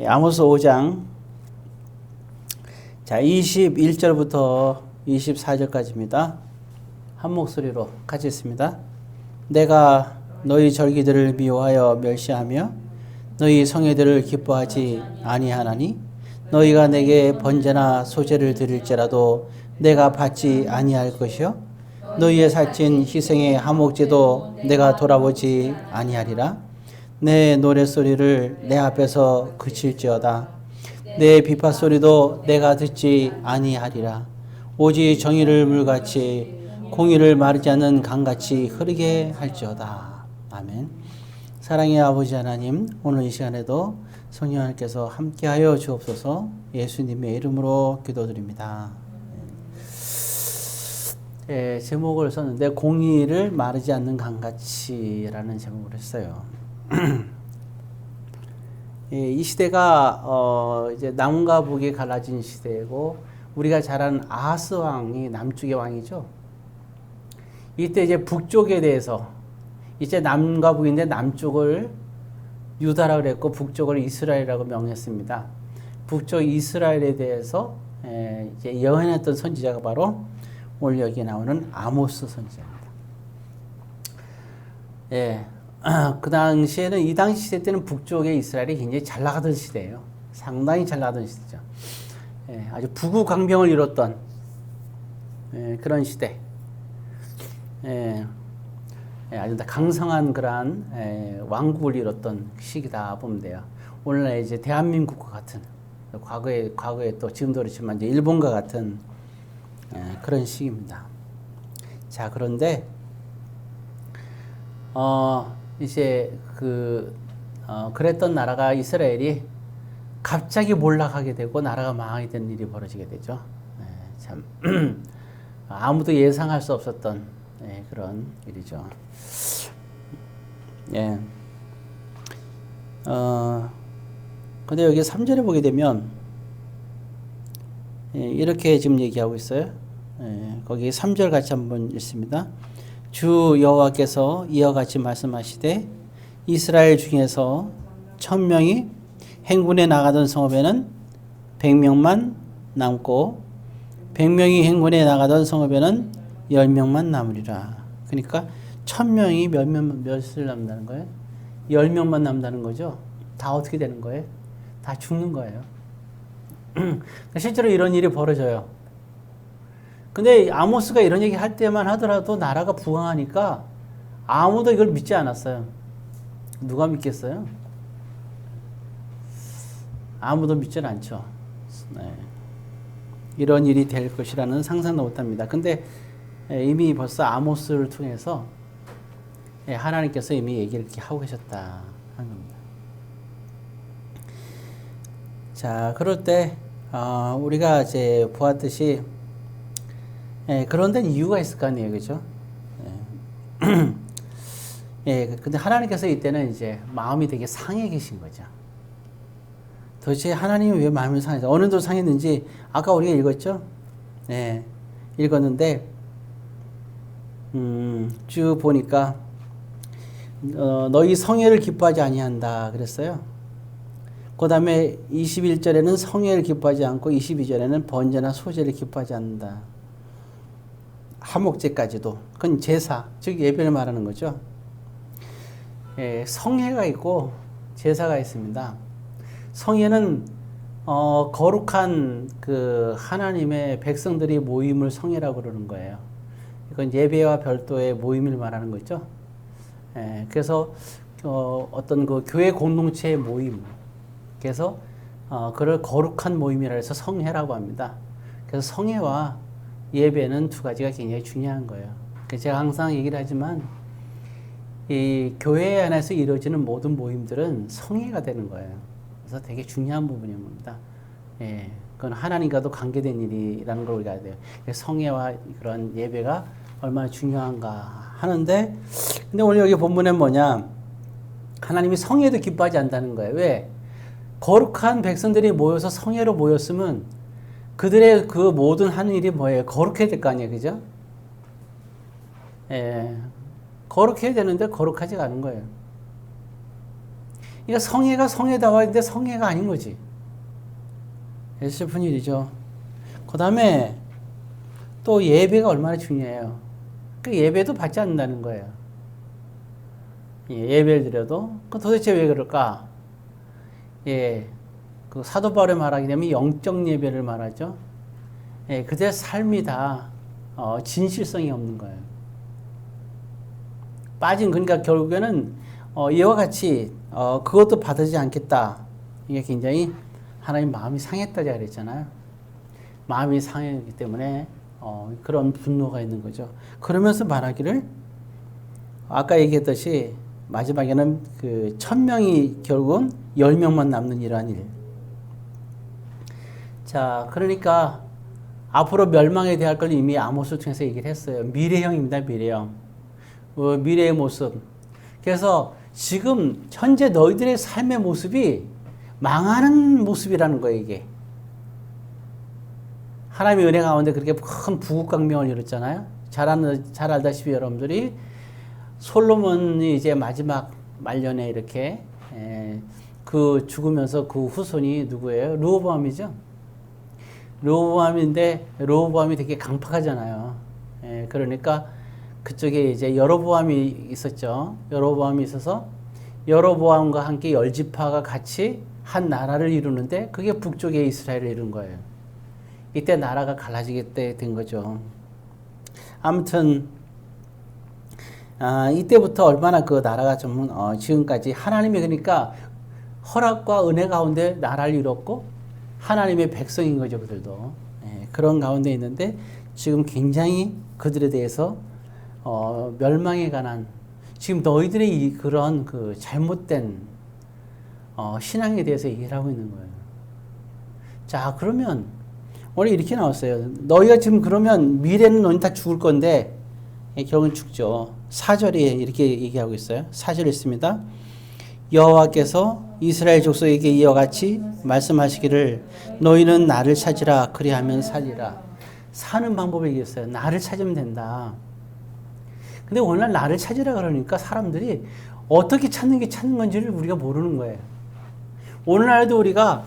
아모스 5장 자 21절부터 24절까지입니다. 한 목소리로 같이 읽습니다. 내가 너희 절기들을 미워하여 멸시하며 너희 성회들을 기뻐하지 아니하나니 너희가 내게 번제나 소제를 드릴지라도 내가 받지 아니할 것이요 너희의 살찐 희생의 화목제도 내가 돌아보지 아니하리라. 내 노랫소리를 내 앞에서 그칠지어다. 내 비파소리도 내가 듣지 아니하리라. 오직 정의를 물같이 공의를 마르지 않는 강같이 흐르게 할지어다. 아멘. 사랑의 아버지 하나님, 오늘 이 시간에도 성령 하나님께서 함께하여 주옵소서. 예수님의 이름으로 기도드립니다. 제목을 썼는데 공의를 마르지 않는 강같이라는 제목을 했어요. 이 시대가 이제 남과 북이 갈라진 시대고 우리가 잘 아는 아하스 왕이 남쪽의 왕이죠. 이때 이제 북쪽에 대해서 이제 남과 북인데 남쪽을 유다라고 그랬고 북쪽을 이스라엘이라고 명했습니다. 북쪽 이스라엘에 대해서 이제 예언했던 선지자가 바로 오늘 여기 나오는 아모스 선지자입니다. 그 당시에는 이 당시 시대 때는 북쪽의 이스라엘이 굉장히 잘 나가던 시대예요. 상당히 잘 나가던 시대죠. 아주 부국강병을 이뤘던 그런 시대. 아주 강성한 그러한 왕국을 이뤘던 시기다 보면 돼요. 오늘날 이제 대한민국과 같은 과거에 또 지금도 그렇지만 이제 일본과 같은 그런 시기입니다. 자, 그런데 이제 그랬던 나라가 이스라엘이 갑자기 몰락하게 되고 나라가 망하게 된 일이 벌어지게 되죠. 참 아무도 예상할 수 없었던 그런 일이죠. 근데 여기 3절에 보게 되면 이렇게 지금 얘기하고 있어요. 거기 3절 같이 한번 읽습니다. 주 여호와께서 이와 같이 말씀하시되 이스라엘 중에서 1000명이 행군에 나가던 성읍에는 100명만 남고 100명이 행군에 나가던 성읍에는 10명만 남으리라. 그러니까 1000명이 몇을 남는다는 거예요? 10명만 남는다는 거죠. 다 어떻게 되는 거예요? 다 죽는 거예요. 실제로 이런 일이 벌어져요. 근데 아모스가 이런 얘기 할 때만 하더라도 나라가 부강하니까 아무도 이걸 믿지 않았어요. 누가 믿겠어요? 아무도 믿지는 않죠. 이런 일이 될 것이라는 상상도 못합니다. 근데 이미 벌써 아모스를 통해서 하나님께서 이미 얘기를 이렇게 하고 계셨다 하는 겁니다. 자, 그럴 때 우리가 이제 보았듯이 그런 데는 이유가 있을 거 아니에요, 그죠? 근데 하나님께서 이때는 이제 마음이 되게 상해 계신 거죠. 도대체 하나님이 왜 마음이 상해서 어느 정도 상했는지 아까 우리가 읽었죠? 읽었는데 쭉 보니까 너희 성회를 기뻐하지 아니한다 그랬어요. 그 다음에 21절에는 성회를 기뻐하지 않고 22절에는 번제나 소제를 기뻐하지 않는다. 화목제까지도. 그건 제사, 즉 예배를 말하는 거죠. 성회가 있고 제사가 있습니다. 성회는 거룩한 그 하나님의 백성들이 모임을 성회라고 그러는 거예요. 이건 예배와 별도의 모임을 말하는 거죠. 그래서 어떤 그 교회 공동체의 모임, 그래서 그걸 거룩한 모임이라 해서 성회라고 합니다. 그래서 성회와 예배는 두 가지가 굉장히 중요한 거예요. 제가 항상 얘기를 하지만 이 교회 안에서 이루어지는 모든 모임들은 성회가 되는 거예요. 그래서 되게 중요한 부분인 겁니다. 그건 하나님과도 관계된 일이라는 걸 우리가 알아야 돼요. 성회와 그런 예배가 얼마나 중요한가 하는데, 근데 오늘 여기 본문에 뭐냐? 하나님이 성회도 기뻐하지 않는다는 거예요. 왜? 거룩한 백성들이 모여서 성회로 모였으면 그들의 그 모든 하는 일이 뭐예요? 거룩해야 될 거 아니에요, 그죠? 거룩해야 되는데 거룩하지가 않은 거예요. 그러니까 성회가 성회다워야 되는데 성회가 아닌 거지. 슬픈 일이죠. 그 다음에 또 예배가 얼마나 중요해요. 그 예배도 받지 않는다는 거예요. 예배를 드려도 그 도대체 왜 그럴까? 예, 그 사도 바울의 말하게 되면 영적 예배를 말하죠. 예, 그들의 삶이 다 진실성이 없는 거예요. 그러니까 결국에는 이와 같이 그것도 받아지 않겠다. 이게 굉장히 하나님 마음이 상했다 제가 그랬잖아요. 마음이 상했기 때문에 그런 분노가 있는 거죠. 그러면서 말하기를 아까 얘기했듯이 마지막에는 그 1000명이 결국은 10명만 남는 이러한 일. 자, 그러니까 앞으로 멸망에 대할 걸 이미 아모스 통해서 얘기를 했어요. 미래형입니다, 미래형. 미래의 모습. 그래서 지금 현재 너희들의 삶의 모습이 망하는 모습이라는 거예요, 이게. 하나님의 은혜 가운데 그렇게 큰 부국강명을 이뤘잖아요. 잘 알다시피 여러분들이 솔로몬이 이제 마지막 말년에 이렇게 그 죽으면서 그 후손이 누구예요? 르호보암이죠. 르호보암인데 르호보암이 되게 강팍하잖아요. 그러니까 그쪽에 이제 여로보암이 있었죠. 여로보암이 있어서 여로보암과 함께 10지파가 같이 한 나라를 이루는데 그게 북쪽에 이스라엘을 이룬 거예요. 이때 나라가 갈라지게 된 거죠. 아무튼 이때부터 얼마나 그 나라가 좀 지금까지 하나님이 그러니까 허락과 은혜 가운데 나라를 이뤘고 하나님의 백성인 거죠, 그들도. 그런 가운데 있는데 지금 굉장히 그들에 대해서 멸망에 관한 지금 너희들의 그런 그 잘못된 신앙에 대해서 얘기를 하고 있는 거예요. 자, 그러면 오늘 이렇게 나왔어요. 너희가 지금 그러면 미래는 너희 다 죽을 건데 결국은 죽죠. 4절에 이렇게 얘기하고 있어요. 4절에 있습니다. 여호와께서 이스라엘 족속에게 이와 같이 말씀하시기를 너희는 나를 찾으라 그리하면 살리라. 사는 방법을 얘기했어요. 나를 찾으면 된다. 근데 오늘날 나를 찾으라 그러니까 사람들이 어떻게 찾는 게 찾는 건지를 우리가 모르는 거예요. 오늘날도 우리가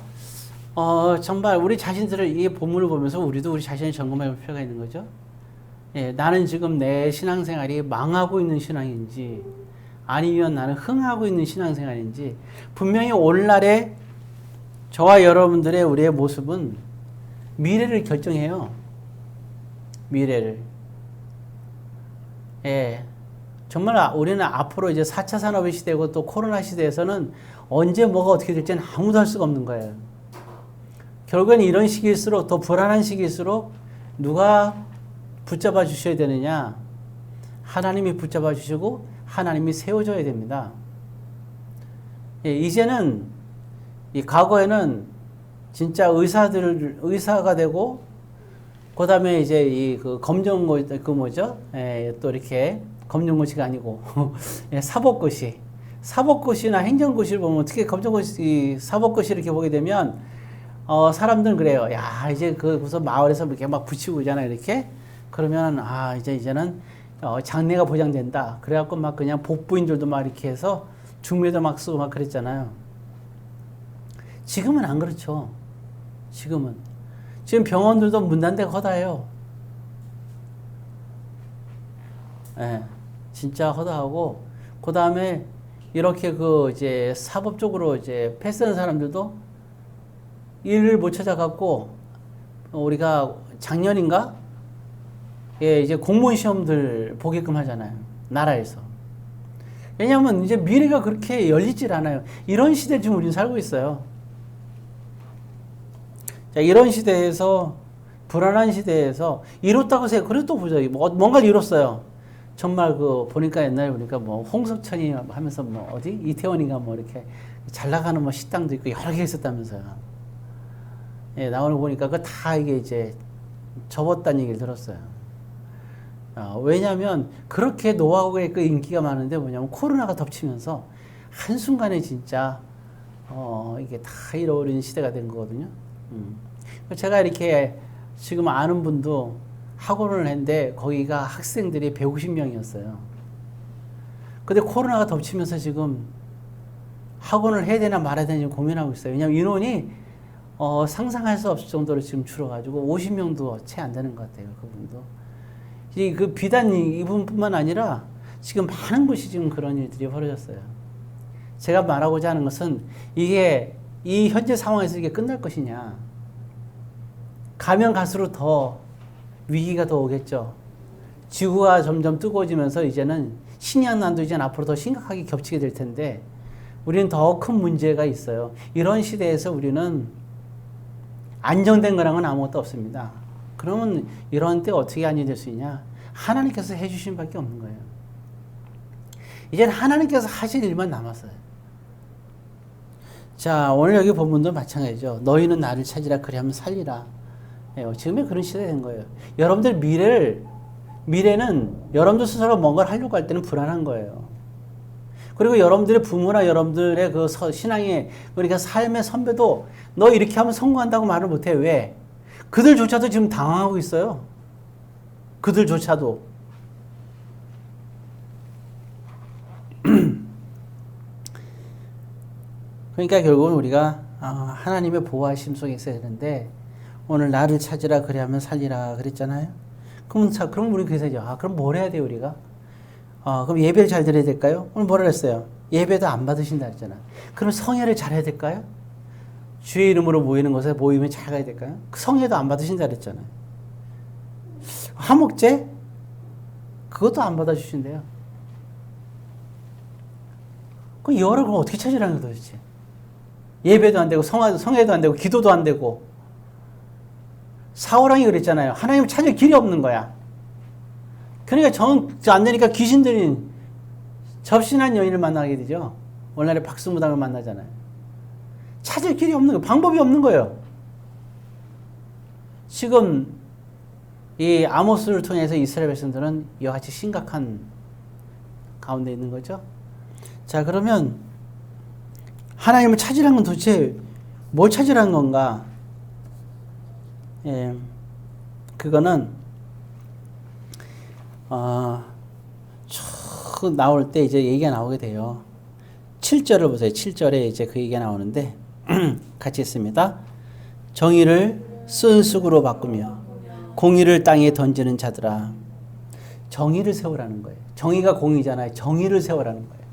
정말 우리 자신들을 이 본문을 보면서 우리도 우리 자신을 점검해 볼 필요가 있는 거죠. 예, 나는 지금 내 신앙생활이 망하고 있는 신앙인지 아니면 나는 흥하고 있는 신앙생활인지 분명히 오늘날의 저와 여러분들의 우리의 모습은 미래를 결정해요. 미래를. 예, 정말 우리는 앞으로 이제 4차 산업의 시대고 또 코로나 시대에서는 언제 뭐가 어떻게 될지는 아무도 할 수가 없는 거예요. 결국엔 이런 시기일수록 더 불안한 시기일수록 누가 붙잡아 주셔야 되느냐? 하나님이 붙잡아 주시고 하나님이 세워줘야 됩니다. 예, 이제는 이 과거에는 진짜 의사가 되고 그 다음에 이제 이 그 검정고시 그 뭐죠? 예, 또 이렇게 검정고시가 아니고 예, 사법고시나 행정고시를 보면 어떻게 검정고시 사법고시 이렇게 보게 되면 사람들은 그래요. 야, 이제 무슨 마을에서 이렇게 막 붙이고 있잖아요. 이렇게. 그러면, 이제는, 장래가 보장된다. 그래갖고 막 그냥 복부인들도 막 이렇게 해서 중매도 막 쓰고 막 그랬잖아요. 지금은 안 그렇죠. 지금 병원들도 문 닫는 데가 허다해요. 예, 진짜 허다하고, 그 다음에 이렇게 이제 사법적으로 이제 패스하는 사람들도 일을 못 찾아갖고 우리가 작년인가? 예, 이제 공무원 시험들 보게끔 하잖아요. 나라에서. 왜냐하면 이제 미래가 그렇게 열리질 않아요. 이런 시대에 지금 우리는 살고 있어요. 자, 이런 시대에서 불안한 시대에서 이뤘다고 생각. 그래도 또 보자. 뭔가를 이뤘어요. 정말 보니까 옛날에 보니까 홍석천이 하면서 어디 이태원인가 이렇게 잘 나가는 식당도 있고 여러 개 있었다면서요. 예, 나오는 거 보니까 그거 다 이게 이제 접었다는 얘기를 들었어요. 왜냐하면 그렇게 노하우에 인기가 많은데 뭐냐면 코로나가 덮치면서 한순간에 진짜 이게 다 잃어버리는 시대가 된 거거든요. 제가 이렇게 지금 아는 분도 학원을 했는데 거기가 학생들이 150명이었어요. 근데 코로나가 덮치면서 지금 학원을 해야 되나 말아야 되나 지금 고민하고 있어요. 왜냐하면 인원이 상상할 수 없을 정도로 지금 줄어가지고 50명도 채 안 되는 것 같아요. 그분도. 그 비단 이분뿐만 아니라 지금 많은 곳이 지금 그런 일들이 벌어졌어요. 제가 말하고자 하는 것은 이게 이 현재 상황에서 이게 끝날 것이냐. 가면 갈수록 더 위기가 더 오겠죠. 지구가 점점 뜨거워지면서 이제는 식량난도 이제는 앞으로 더 심각하게 겹치게 될 텐데 우리는 더 큰 문제가 있어요. 이런 시대에서 우리는 안정된 거랑은 아무것도 없습니다. 그러면 이런 때 어떻게 안정될 수 있냐? 하나님께서 해주신 밖에 없는 거예요. 이제는 하나님께서 하실 일만 남았어요. 자, 오늘 여기 본문도 마찬가지죠. 너희는 나를 찾으라 그리하면 살리라. 지금의 그런 시대가 된 거예요. 여러분들 미래는 여러분들 스스로 뭔가를 하려고 할 때는 불안한 거예요. 그리고 여러분들의 부모나 여러분들의 그 신앙의 그러니까 삶의 선배도 너 이렇게 하면 성공한다고 말을 못해. 왜? 그들조차도 지금 당황하고 있어요. 그들조차도. 그러니까 결국은 우리가 하나님의 보호하심 속에 있어야 되는데 오늘 나를 찾으라 그리하면 살리라 그랬잖아요. 그럼 우리 그래서 그럼 뭘 해야 돼요 우리가? 그럼 예배를 잘 드려야 될까요? 오늘 뭐라 그랬어요? 예배도 안 받으신다 했잖아. 그럼 성회를 잘 해야 될까요? 주의 이름으로 모이는 곳에 모임에 잘 가야 될까요? 성회도 안 받으신다 그랬잖아요. 화목제? 그것도 안 받아주신대요. 그 열을 그럼 어떻게 찾으라는 거야 도대체? 예배도 안 되고 성회도 안 되고 기도도 안 되고 사울왕이 그랬잖아요. 하나님을 찾을 길이 없는 거야. 그러니까 안 되니까 귀신들이 접신한 여인을 만나게 되죠. 오늘날에 박수무당을 만나잖아요. 찾을 길이 없는 거예요. 방법이 없는 거예요. 지금 이 아모스를 통해서 이스라엘 백성들은 이와 같이 심각한 가운데 있는 거죠. 자, 그러면 하나님을 찾으라는 건 도대체 뭘 찾으라는 건가? 그거는 쭉 나올 때 이제 얘기가 나오게 돼요. 7절을 보세요. 7절에 이제 그 얘기가 나오는데 같이 있습니다. 정의를 쓴쑥으로 바꾸며 공의를 땅에 던지는 자들아. 정의를 세우라는 거예요. 정의가 공의잖아요. 정의를 세우라는 거예요.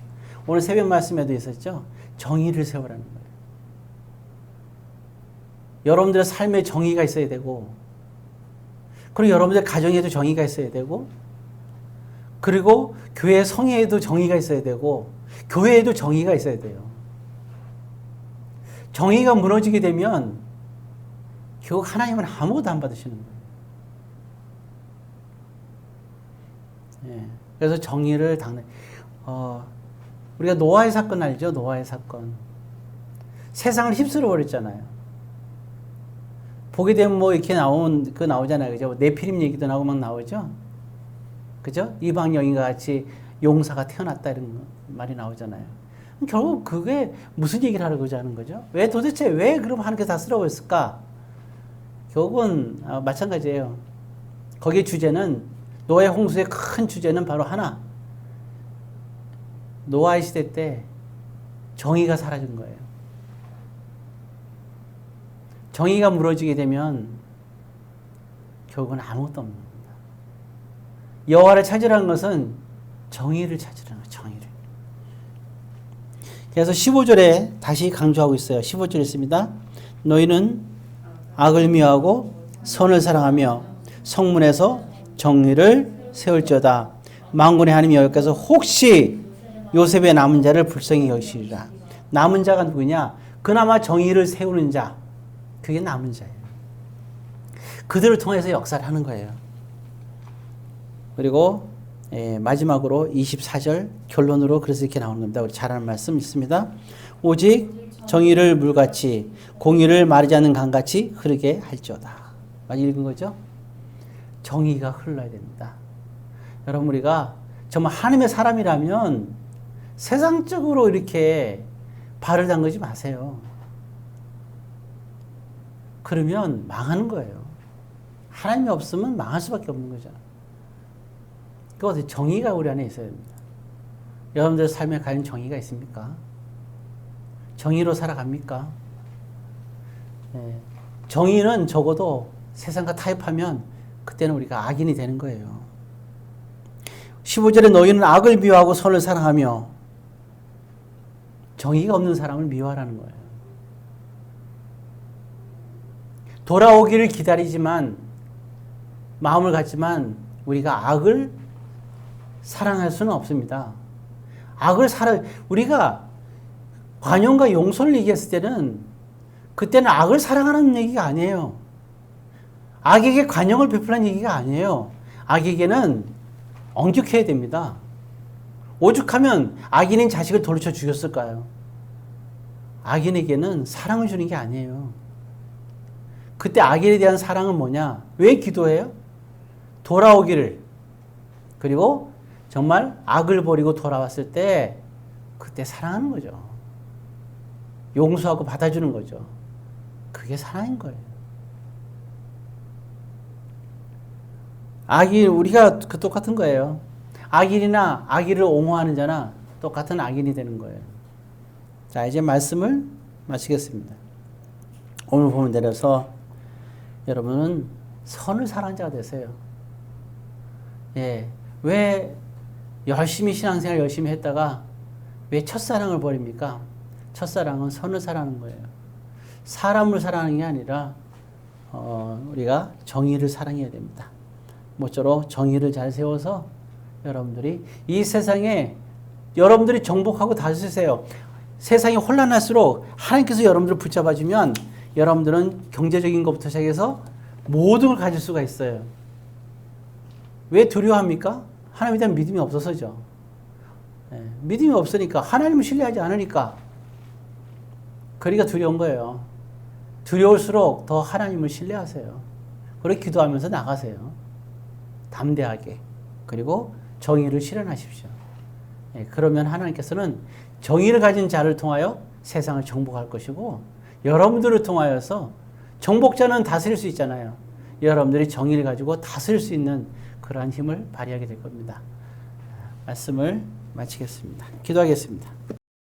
오늘 새벽 말씀에도 있었죠. 정의를 세우라는 거예요. 여러분들의 삶에 정의가 있어야 되고, 그리고 여러분들 가정에도 정의가 있어야 되고, 그리고 교회 성회에도 정의가 있어야 되고, 교회에도 정의가 있어야 돼요. 정의가 무너지게 되면 결국 하나님은 아무것도 안 받으시는 거예요. 그래서 정의를 우리가 노아의 사건 알죠? 노아의 사건. 세상을 휩쓸어 버렸잖아요. 보게 되면 뭐 이렇게 나오잖아요. 그죠? 네피림 얘기도 나오고 막 나오죠? 그죠? 이방 여인과 같이 용사가 태어났다 이런 말이 나오잖아요. 결국 그게 무슨 얘기를 하려고자 하는 거죠? 도대체 왜 그럼 하나님께서 다 쓸어버렸을까? 결국은 마찬가지예요. 거기에 주제는 노아의 홍수의 큰 주제는 바로 하나. 노아의 시대 때 정의가 사라진 거예요. 정의가 무너지게 되면 결국은 아무것도 없는 겁니다. 여호와를 찾으라는 것은 정의를 찾으라는 거예요. 정의를. 그래서 15절에 다시 강조하고 있어요. 15절에 있습니다. 너희는 악을 미워하고 선을 사랑하며 성문에서 정의를 세울지어다. 만군의 하나님 여호와께서 혹시 요셉의 남은 자를 불쌍히 여기시리라. 남은 자가 누구냐? 그나마 정의를 세우는 자. 그게 남은 자예요. 그들을 통해서 역사를 하는 거예요. 그리고 마지막으로 24절 결론으로 그래서 이렇게 나오는 겁니다. 우리 잘 아는 말씀 있습니다. 오직 정의를 물같이 공의를 마르지 않는 강같이 흐르게 할지어다. 많이 읽은 거죠? 정의가 흘러야 됩니다. 여러분 우리가 정말 하나님의 사람이라면 세상적으로 이렇게 발을 담그지 마세요. 그러면 망하는 거예요. 하나님이 없으면 망할 수밖에 없는 거죠. 그것은 정의가 우리 안에 있어야 됩니다. 여러분들 삶에 과연 정의가 있습니까? 정의로 살아갑니까? 예, 정의는 적어도 세상과 타협하면 그때는 우리가 악인이 되는 거예요. 15절에 너희는 악을 미워하고 선을 사랑하며 정의가 없는 사람을 미워하라는 거예요. 돌아오기를 기다리지만 마음을 갖지만 우리가 악을 사랑할 수는 없습니다. 우리가 관용과 용서를 얘기했을 때는 그때는 악을 사랑하는 얘기가 아니에요. 악에게 관용을 베풀라는 얘기가 아니에요. 악에게는 엄격해야 됩니다. 오죽하면 악인인 자식을 돌쳐 죽였을까요? 악인에게는 사랑을 주는 게 아니에요. 그때 악인에 대한 사랑은 뭐냐? 왜 기도해요? 돌아오기를. 그리고 정말 악을 버리고 돌아왔을 때 그때 사랑하는 거죠. 용서하고 받아주는 거죠. 그게 사랑인 거예요. 우리가 똑같은 거예요. 악인이나 악의를 옹호하는 자나 똑같은 악인이 되는 거예요. 자, 이제 말씀을 마치겠습니다. 오늘 보면 내려서 여러분은 선을 사랑하는 자가 되세요. 예. 왜 열심히 신앙생활 열심히 했다가 왜 첫사랑을 버립니까? 첫사랑은 선을 사랑하는 거예요. 사람을 사랑하는 게 아니라 우리가 정의를 사랑해야 됩니다. 모쪼록 정의를 잘 세워서 여러분들이 이 세상에 여러분들이 정복하고 다스리세요. 세상이 혼란할수록 하나님께서 여러분들을 붙잡아주면 여러분들은 경제적인 것부터 시작해서 모든 걸 가질 수가 있어요. 왜 두려워합니까? 하나님에 대한 믿음이 없어서죠. 믿음이 없으니까, 하나님을 신뢰하지 않으니까. 그러니까 두려운 거예요. 두려울수록 더 하나님을 신뢰하세요. 그렇게 기도하면서 나가세요. 담대하게. 그리고 정의를 실현하십시오. 그러면 하나님께서는 정의를 가진 자를 통하여 세상을 정복할 것이고, 여러분들을 통하여서 정복자는 다스릴 수 있잖아요. 여러분들이 정의를 가지고 다스릴 수 있는 그러한 힘을 발휘하게 될 겁니다. 말씀을 마치겠습니다. 기도하겠습니다.